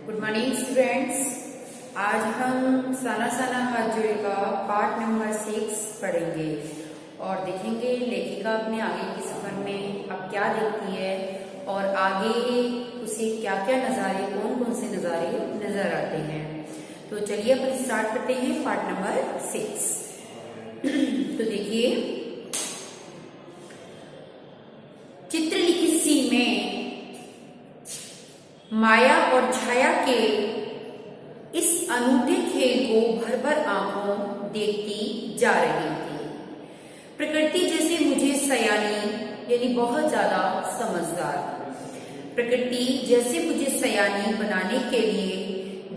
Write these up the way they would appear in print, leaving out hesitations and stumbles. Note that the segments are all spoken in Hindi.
Good morning students. आज हम साना साना हाथ जोड़े का पार्ट नंबर 6 पढ़ेंगे और देखेंगे लेखिका अपने आगे के सफर में अब क्या देखती है और आगे उसे क्या क्या नज़ारे, कौन कौन से नज़ारे नजर आते हैं। तो चलिए अपन स्टार्ट करते हैं पार्ट नंबर 6। तो देखिए, चित्रलिखित सी में माया और छाया के इस अनूठे खेल को भर भर आंखों देखती जा रही थी। प्रकृति जैसे मुझे सयानी यानी बहुत ज्यादा समझदार, प्रकृति जैसे मुझे सयानी बनाने के लिए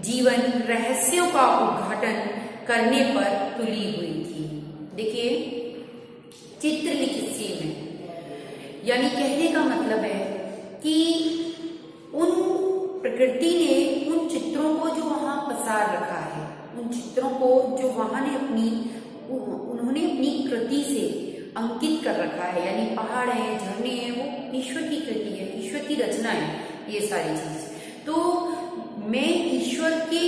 जीवन रहस्यों का उद्घाटन करने पर तुली हुई थी। देखिए, चित्रलिखित सी में यानी कहने का मतलब है कि उन प्रकृति ने उन चित्रों को जो वहां पसार रखा है, उन चित्रों को जो वहां ने उन्होंने अपनी कृति से अंकित कर रखा है, यानी पहाड़ है, झरने हैं, वो ईश्वर की कृति है, ईश्वर की रचना है ये सारी चीज। तो मैं ईश्वर के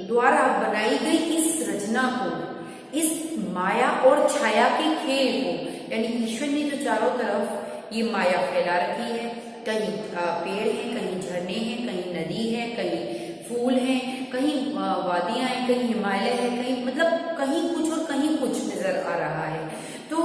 द्वारा बनाई गई इस रचना को, इस माया और छाया के खेल को, यानी ईश्वर ने जो चारों तरफ ये माया फैला रखी है, कहीं पेड़ हैं, कहीं झरने हैं, कहीं नदी है, कहीं फूल हैं, कहीं वादियां हैं, कहीं हिमालय है, कहीं मतलब कहीं कुछ और कहीं कुछ नजर आ रहा है। तो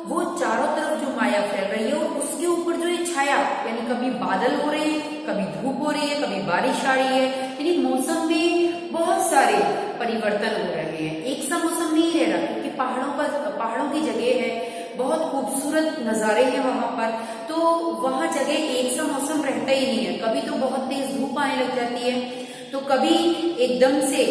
वो चारों तरफ जो माया फैल रही है और उसके ऊपर जो ये छाया, यानी कभी बादल हो रहे हैं, कभी धूप हो रही है, कभी बारिश आ रही है, यानी मौसम में बहुत सारे परिवर्तन हो रहे हैं। एक सा मौसम नहीं रह रहा, क्योंकि पहाड़ों की जगह है, बहुत खूबसूरत नज़ारे हैं वहां पर, तो वहां जगह एक सा मौसम रहता ही नहीं है। कभी तो बहुत तेज धूप आने लग जाती है, तो कभी एकदम से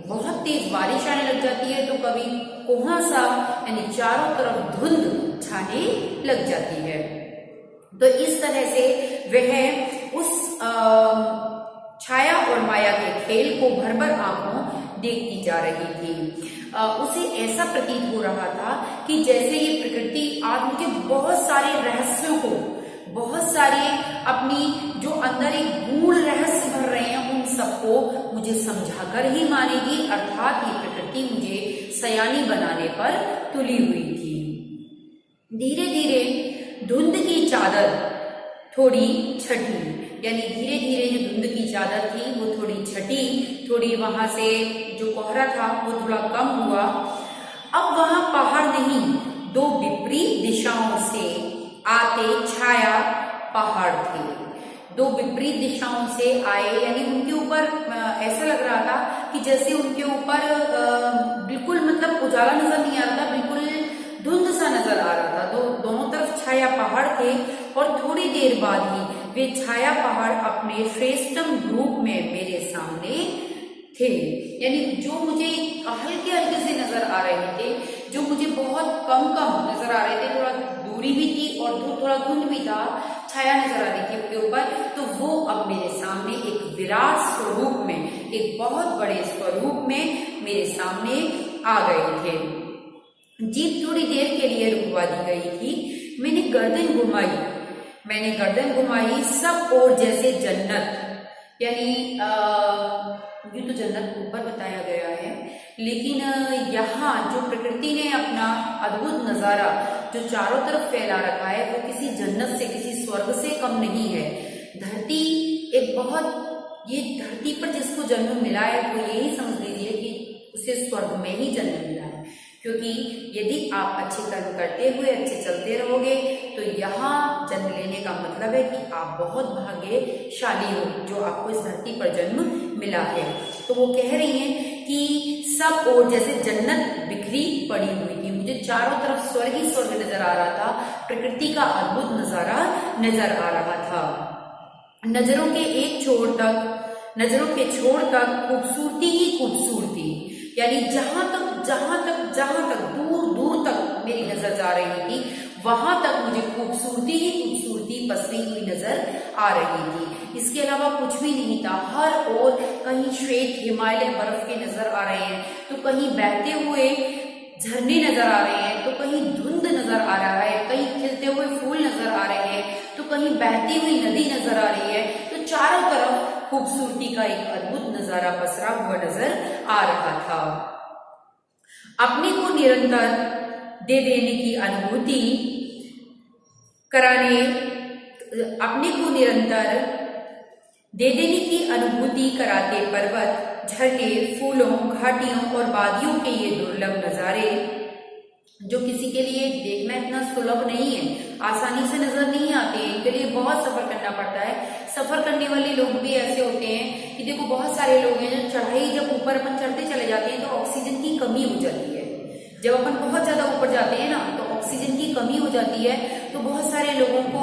बहुत तेज बारिश आने लग जाती है, तो कभी कुहासा यानी चारों तरफ धुंध छाने लग जाती है। तो इस तरह से वह उस छाया और माया के खेल को भर भर आंखों देखती जा रही थी। उसे ऐसा प्रतीत हो रहा था कि जैसे ये प्रकृति आज मुझे बहुत सारे रहस्यों को, बहुत सारे अपनी जो अंदर एक गूढ़ रहस्य भर रहे हैं, उन सबको मुझे समझाकर ही मानेगी, अर्थात ये प्रकृति मुझे सयानी बनाने पर तुली हुई थी। धीरे धीरे धुंध की चादर थोड़ी छटी, यानी धीरे धीरे जो धुंध की चादर थी वो थोड़ी छटी, थोड़ी वहां से जो कोहरा था वो थोड़ा कम हुआ। अब वहां पहाड़ नहीं, दो विपरीत दिशाओं से आते छाया पहाड़ थे। दो विपरीत दिशाओं से आए, यानी उनके ऊपर ऐसा लग रहा था कि जैसे उनके ऊपर बिल्कुल मतलब उजाला नजर नहीं आ रहा था, बिल्कुल धुंध सा नजर आ रहा था। दोनों तरफ छाया पहाड़ थे और थोड़ी देर बाद ही वे छाया पहाड़ अपने श्रेष्ठतम रूप में मेरे सामने थे। यानी जो मुझे हल्के हल्के से नजर आ रहे थे, जो मुझे बहुत कम नजर आ रहे थे, थोड़ा दूरी भी थी और थोड़ा धुंध भी था, छाया नजर आ रही थी उनके ऊपर, तो वो अब मेरे सामने एक विराट स्वरूप में, एक बहुत बड़े स्वरूप में मेरे सामने आ गए थे। जीप थोड़ी देर के लिए रुकवा दी गई थी। मैंने गर्दन घुमाई सब और जैसे जन्नत, यानी ये तो जन्नत ऊपर बताया गया है, लेकिन यहाँ जो प्रकृति ने अपना अद्भुत नजारा जो चारों तरफ फैला रखा है, वो किसी जन्नत से, किसी स्वर्ग से कम नहीं है। धरती एक बहुत, ये धरती पर जिसको जन्म मिला है वो यही समझ लीजिए कि उसे स्वर्ग में ही जन्म मिला है, क्योंकि यदि आप अच्छे कर्म करते हुए अच्छे चलते रहोगे तो यहाँ जन्म लेने का मतलब है कि आप बहुत भाग्यशाली हो जो आपको इस धरती पर जन्म मिला है। तो वो कह रही हैं कि सब और जैसे जन्नत बिखरी पड़ी हुई थी, मुझे चारों तरफ स्वर्ग ही स्वर्ग नजर आ रहा था, प्रकृति का अद्भुत नजारा नजर आ रहा था। नजरों के छोर तक खूबसूरती ही खूबसूरती, यानी जहां तक दूर दूर तक मेरी नजर जा रही थी, वहां तक मुझे खूबसूरती ही खूबसूरती पसरी हुई नजर आ रही थी। इसके अलावा कुछ भी नहीं था। हर ओर कहीं श्वेत हिमालय बर्फ के नजर आ रहे हैं, तो कहीं बहते हुए झरने नजर आ रहे हैं, तो कहीं धुंध नजर आ रहा है, कहीं खिलते हुए फूल नजर आ रहे हैं, तो कहीं बहती हुई नदी नजर आ रही है। तो चारों तरफ खूबसूरती का एक अद्भुत नजारा पसरा हुआ नजर आ रहा था। अपने को निरंतर दे देने की अनुभूति कराने, अपने को निरंतर दे देने की अनुभूति कराते पर्वत, झरने, फूलों, घाटियों और वादियों के ये दुर्लभ नजारे जो किसी के लिए देखना इतना सुलभ नहीं है, आसानी से नजर नहीं आते हैं, इनके लिए बहुत सफर करना पड़ता है। सफर करने वाले लोग भी ऐसे होते हैं कि देखो बहुत सारे लोग हैं जो चढ़ाई जब ऊपर अपन चढ़ते चले जाते हैं तो ऑक्सीजन की कमी हो जाती है। जब अपन बहुत ज्यादा ऊपर जाते हैं ना तो ऑक्सीजन की कमी हो जाती है, तो बहुत सारे लोगों को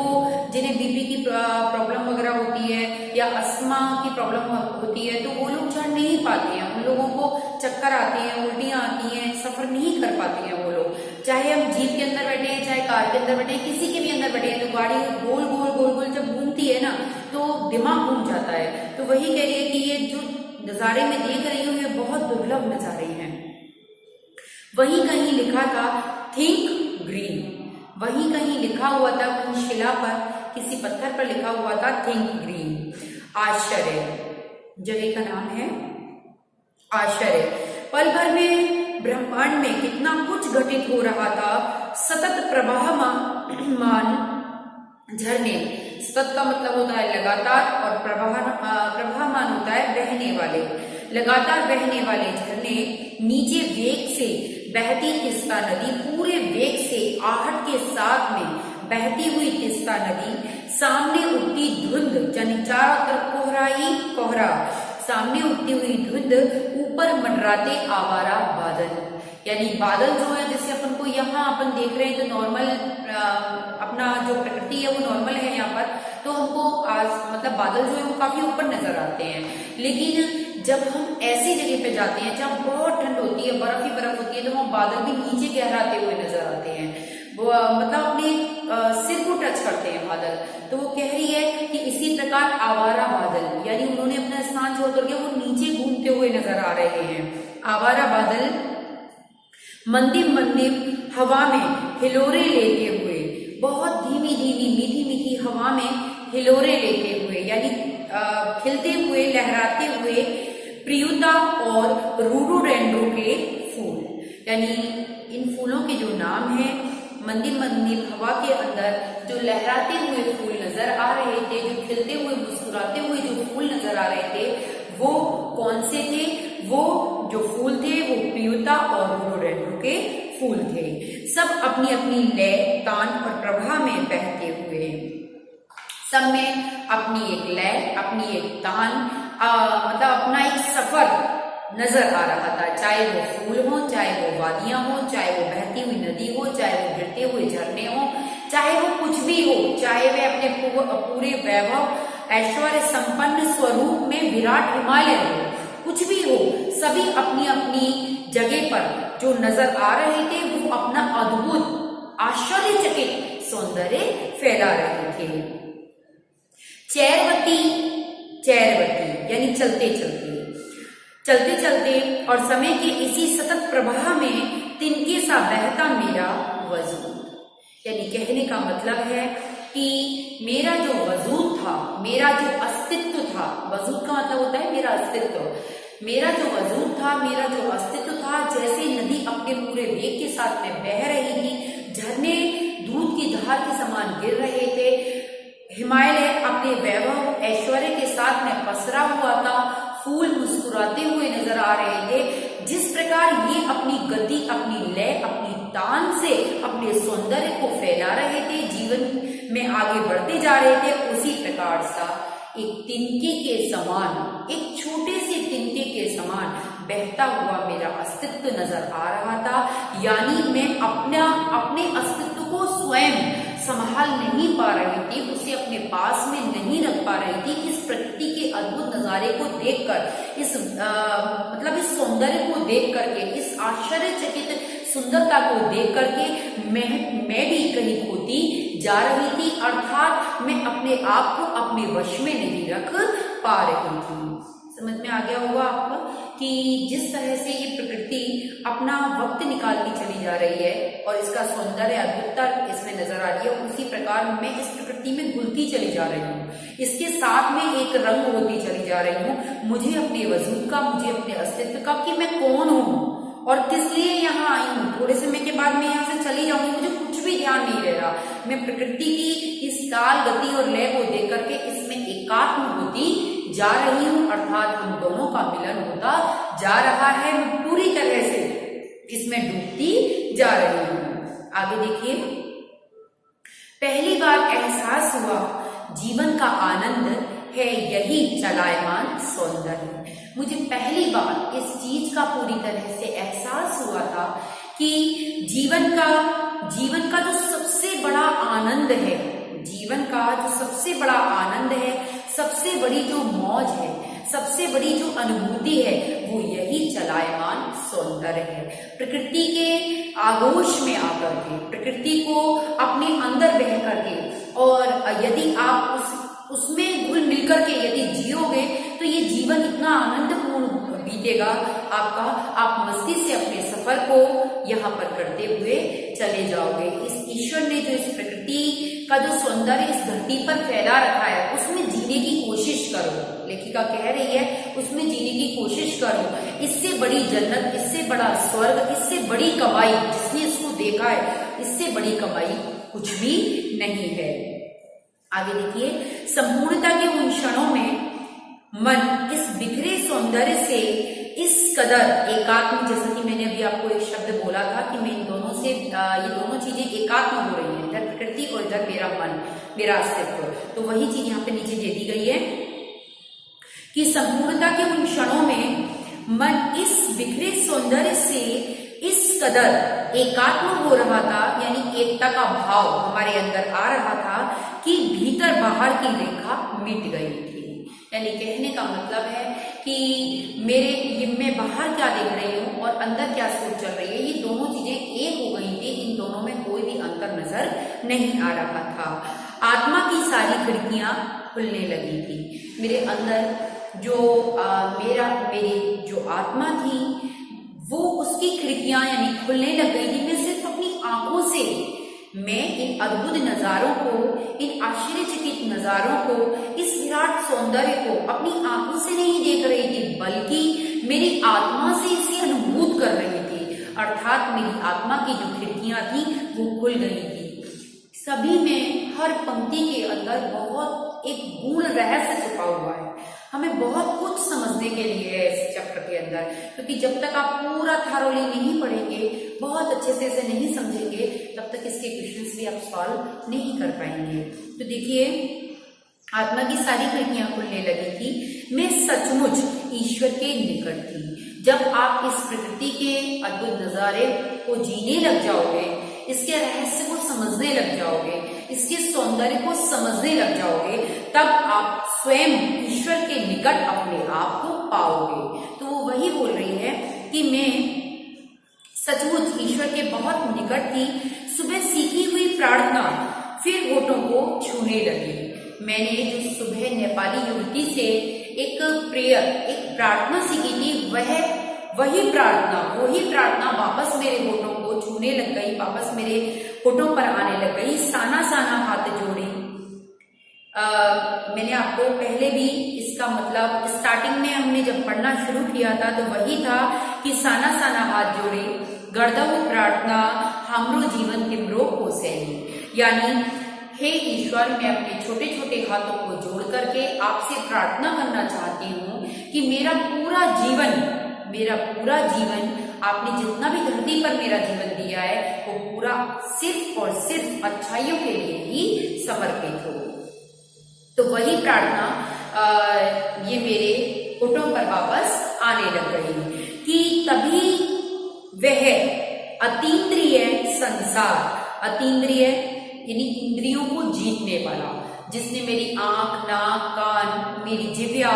जिन्हें बीपी की प्रॉब्लम वगैरह होती है या अस्थमा की प्रॉब्लम होती है तो वो लोग चढ़ नहीं पाते हैं, उन लोगों को चक्कर आते हैं, उल्टियां आती हैं, सफर नहीं कर पाते हैं वो लोग। चाहे हम जीप के अंदर बैठे हैं, चाहे कार के अंदर बैठे हैं, किसी के भी अंदर बैठे हैं, तो गाड़ी गोल गोल गोल गोल जब घूमती है ना तो दिमाग घूम जाता है। तो वही कह रही है कि ये जो नजारे में देख रही हूँ ये बहुत दुर्लभ नजारे हैं। वहीं कहीं लिखा था थिंक ग्रीन, वहीं कहीं लिखा हुआ था, कहीं शिला पर किसी पत्थर पर लिखा हुआ था थिंक ग्रीन। आश्चर्य, जगह का नाम है आश्चर्य। पल भर में ब्रह्मांड में कितना कुछ घटित हो रहा था। सतत प्रवाहमान झरने, सतत का मतलब होता है लगातार और प्रवाहमान होता है बहने वाले, लगातार बहने वाले झरने, नीचे वेग से बहती तिस्ता नदी, पूरे वेग से आहट के साथ में बहती हुई तिस्ता नदी, सामने उठती धुंध, यानी चारों तरफ कोहरा ही कोहरा, सामने उठती हुई धुंध, ऊपर मंडराते आवारा बादल, यानी बादल जो है जैसे अपन को यहाँ अपन देख रहे हैं तो नॉर्मल अपना जो प्रकृति है वो नॉर्मल है यहाँ पर, तो हमको मतलब बादल जो है वो काफी ऊपर नजर आते हैं। लेकिन जब हम ऐसी जगह पे जाते हैं जहाँ बहुत ठंड होती है, बर्फ ही बर्फ होती है, तो वहाँ बादल भी नीचे गहराते हुए नजर आते हैं, वो मतलब अपने सिर को टच करते हैं बादल। तो वो कह रही है कि इसी प्रकार आवारा बादल, यानी उन्होंने अपना स्थान छोड़ करके वो नीचे घूमते हुए नजर आ रहे हैं। आवारा बादल मंदिर मंदिर हवा में हिलोरे लेते हुए, बहुत धीमी धीमी मीठी मीठी हवा में हिलोरे लेते हुए, यानी खिलते हुए लहराते हुए, प्रियुता और रोडोडेंड्रो के फूल, यानी इन फूलों के जो नाम है, मंदिर मंदिर हवा के अंदर जो लहराते हुए फूल नजर आ रहे थे, जो खिलते हुए मुस्कुराते हुए जो फूल नजर आ रहे थे, वो कौन से थे? वो जो फूल थे वो प्रियुता और रोडोडेंड्रो के फूल थे। सब अपनी अपनी लय, तान और प्रवाह में बहते हुए, सब में अपनी एक लय, अपनी एक तान, मतलब अपना एक सफर नजर आ रहा था। चाहे वो फूल हो, चाहे वो वादियां हो, चाहे वो बहती हुई नदी हो, चाहे वो गिरते हुए झरने हो, चाहे वो कुछ भी हो, चाहे वे अपने पूरे वैभव ऐश्वर्य संपन्न स्वरूप में विराट हिमालय हो, कुछ भी हो, सभी अपनी अपनी जगह पर जो नजर आ रहे थे वो अपना अद्भुत आश्चर्यचकित सौंदर्य फैला रहे थे। चैरवती, चैरवती यानी चलते चलते, चलते चलते और समय के इसी सतत प्रवाह में तिनके सा बहता मेरा वजूद, यानी कहने का मतलब है कि मेरा जो वजूद था, मेरा जो अस्तित्व था, वजूद का मतलब होता है मेरा अस्तित्व, मेरा जो वजूद था, मेरा जो अस्तित्व था, जैसे नदी अपने पूरे वेग के साथ में बह रही थी, झरने दूध की धार के समान गिर रहे थे, हिमालय अपने वैभव ऐश्वर्य के साथ में पसरा हुआ था, फूल मुस्कुराते हुए नजर आ रहे थे। जिस प्रकार ये अपनी गति, अपनी लय, अपनी तान से अपने सौंदर्य को फैला रहे थे, जीवन में आगे बढ़ते जा रहे थे, उसी प्रकार सा एक तिनके के समान, एक छोटे से तिनके के समान बहता हुआ मेरा अस्तित्व नजर आ रहा था। यानी मैं अपने अस्तित्व को स्वयं संभाल नहीं पा रही थी, उसे अपने पास में नहीं रख पा रही थी। इस प्रकृति के अद्भुत नजारे को देखकर, इस मतलब इस सौंदर्य को देख करके, इस आश्चर्यचकित सुंदरता को देख करके मैं भी कहीं खोती जा रही थी, अर्थात मैं अपने आप को अपने वश में नहीं रख पा रही थी। समझ में आ गया होगा आपको कि जिस तरह से ये प्रकृति अपना वक्त निकालती चली जा रही है और इसका सौंदर्य अद्भुतता इसमें नजर आ रही है, उसी प्रकार मैं इस प्रकृति में घुलती चली जा रही हूँ, इसके साथ में एक रंग होती चली जा रही हूँ, मुझे अपने वजूद का, मुझे अपने अस्तित्व का, कि मैं कौन हूँ और किस लिए यहाँ आई हूँ। थोड़े समय के बाद मैं यहाँ से चली जाऊंगी, मुझे कुछ भी ध्यान नहीं रह रहा। मैं प्रकृति की इस ताल, गति और लय को देख करके इसमें एकात्म होती जा रही हूँ, अर्थात हम दोनों का मिलन होता जा रहा है। मैं पूरी तरह से इसमें डूबती जा रही हूँ। आगे देखिए, पहली बार एहसास हुआ जीवन का आनंद है यही चलायमान सौंदर्य। मुझे पहली बार इस चीज का पूरी तरह से एहसास हुआ था कि जीवन का जो सबसे बड़ा आनंद है, जीवन का जो सबसे बड़ा आनंद है, सबसे बड़ी जो मौज है, सबसे बड़ी जो अनुभूति है, वो यही चलायमान सौंदर्य है। प्रकृति के आगोश में आकर के, प्रकृति को अपने अंदर बह करके, और यदि आप उसमें घुल मिलकर के यदि जियोगे तो ये जीवन इतना आनंदपूर्ण बीतेगा आपका। आप मस्ती से अपने सफर को यहाँ पर करते हुए चले जाओगे। इस ईश्वर ने जो इस प्रकृति का जो सौंदर्य इस धरती पर फैला रखा है, उसमें जीने की कोशिश करो। लेखिका कह रही है उसमें जीने की कोशिश करो। इससे बड़ी जन्नत, इससे बड़ा स्वर्ग, इससे बड़ी कमाई, जिसने इसको देखा है, इससे बड़ी कमाई कुछ भी नहीं है। आगे देखिए, संपूर्णता के उन क्षणों में मन इस बिखरे सौंदर्य से इस कदर एकात्म, जैसा कि मैंने अभी आपको एक शब्द बोला था कि मैं इन दोनों से ये दोनों चीजें एकात्म हो रही हैं, इधर प्रकृति और इधर मेरा मन, मेरा अस्तित्व। तो वही चीज यहाँ पे नीचे दे दी गई है कि संपूर्णता के उन क्षणों में मन इस बिखरे सौंदर्य से इस कदर एकात्म हो रहा था, यानी एकता का भाव हमारे अंदर आ रहा था कि भीतर बाहर की रेखा मिट गई थी। यानी कहने का मतलब है कि मैं बाहर क्या देख रही हूँ और अंदर क्या सोच चल रही है, ये दोनों चीजें एक हो गई थी। इन दोनों में कोई भी अंतर नजर नहीं आ रहा था। आत्मा की सारी खिड़कियां खुलने लगी थी। मेरे अंदर जो मेरी जो आत्मा थी, वो उसकी खिड़कियां यानी खुलने लग गई थी। मैं सिर्फ अपनी आंखों से मैं इन अद्भुत नजारों को, इन आश्चर्यचकित नजारों को, इस विराट सौंदर्य को अपनी आंखों से नहीं देख रही थी, बल्कि मेरी आत्मा से इसे अनुभूत कर रही थी। अर्थात मेरी आत्मा की जो खिड़कियां थी वो खुल गई थी। सभी में, हर पंक्ति के अंदर बहुत एक गूढ़ रहस्य छुपा हुआ है। हमें बहुत कुछ समझने के लिए है इस चैप्टर के अंदर, क्योंकि जब तक आप पूरा थारोली नहीं पढ़ेंगे, बहुत अच्छे से इसे नहीं समझेंगे, तब तक इसके क्वेश्चंस भी आप सॉल्व नहीं कर पाएंगे। तो देखिए, आत्मा की सारी खिड़कियां खुलने लगी थी। मैं सचमुच ईश्वर के निकट थी। जब आप इस प्रकृति के अद्भुत नजारे को जीने लग जाओगे, इसके रहस्य को समझने लग जाओगे, इसके सौंदर्य को समझने लग जाओगे, तब आप स्वयं ईश्वर के निकट अपने आप को पाओगे। तो वो वही बोल रही है कि मैं सचमुच ईश्वर के बहुत निकट थी। सुबह सीखी हुई प्रार्थना फिर होठों को छूने लगी। मैंने जो सुबह नेपाली युवती से एक प्रेयर, एक प्रार्थना सीखी थी, वही प्रार्थना वापस मेरे होठों को छूने लग गई, वापस मेरे होठों पर आने लग गई। साना साना हाथ जोड़े। मैंने आपको पहले भी इसका मतलब स्टार्टिंग में हमने जब पढ़ना शुरू किया था तो वही था कि साना साना हाथ जोड़े गर्दव प्रार्थना हमरो जीवन तिमरो को सैनी। यानी हे ईश्वर, मैं अपने छोटे छोटे हाथों को जोड़ करके आपसे प्रार्थना करना चाहती हूँ कि मेरा पूरा जीवन आपने जितना भी धरती पर मेरा जीवन दिया है वो पूरा सिर्फ और सिर्फ अच्छाइयों के लिए ही समर्पित हो। तो वही प्रार्थना ये मेरे होठों पर वापस आने लग गई कि तभी वह अतीन्द्रिय संसार, अतीन्द्रिय यानी इंद्रियों को जीतने वाला, जिसने मेरी आंख, नाक, कान, मेरी जिह्वा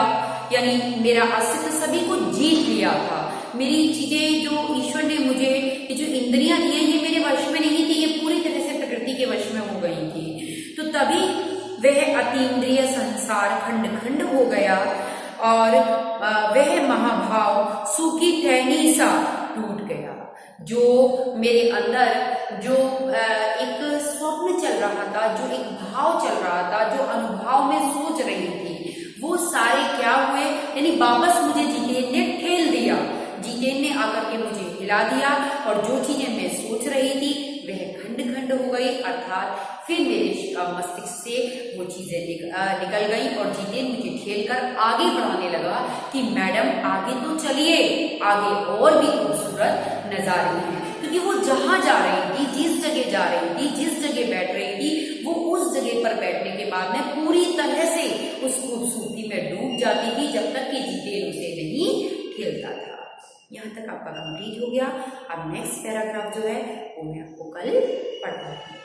यानी मेरा अस्तित्व सभी को जीत लिया था। मेरी चीजें जो ईश्वर ने मुझे, ये जो इंद्रियां दी हैं, ये मेरे वश में नहीं थी, ये पूरी तरह से प्रकृति के वश में हो गई थी। तो तभी वह अतीन्द्रिय संसार खंड खंड हो गया और वह महाभाव सूखी टहनी सा टूट गया। जो मेरे अंदर जो एक स्वप्न चल रहा था, जो एक भाव चल रहा था, जो अनुभव में सोच रही थी, वो सारे क्या हुए, यानी वापस मुझे जितेन ने ठेल दिया। जितेन ने आकर के मुझे हिला दिया और जो चीजें मैं सोच रही थी वह खंड खंड हो गई, अर्थात फिर मेरे मस्तिष्क से वो चीजें निकल गई और जितेन मुझे ठेलकर आगे बढ़ाने लगा कि मैडम आगे तो चलिए, आगे और भी खूबसूरत नजारे हैं। क्योंकि वो जहां जा रही थी, जिस जगह जा रही थी, जिस जगह बैठ रही थी, वो उस जगह पर बैठने के बाद में पूरी तरह से उस खूबसूरती में डूब जाती थी जब तक कि जितेन उसे नहीं ठेलता था। यहाँ तक आपका कंप्लीट हो गया। अब नेक्स्ट पैराग्राफ जो है वो मैं आपको कल पढ़ाऊंगी।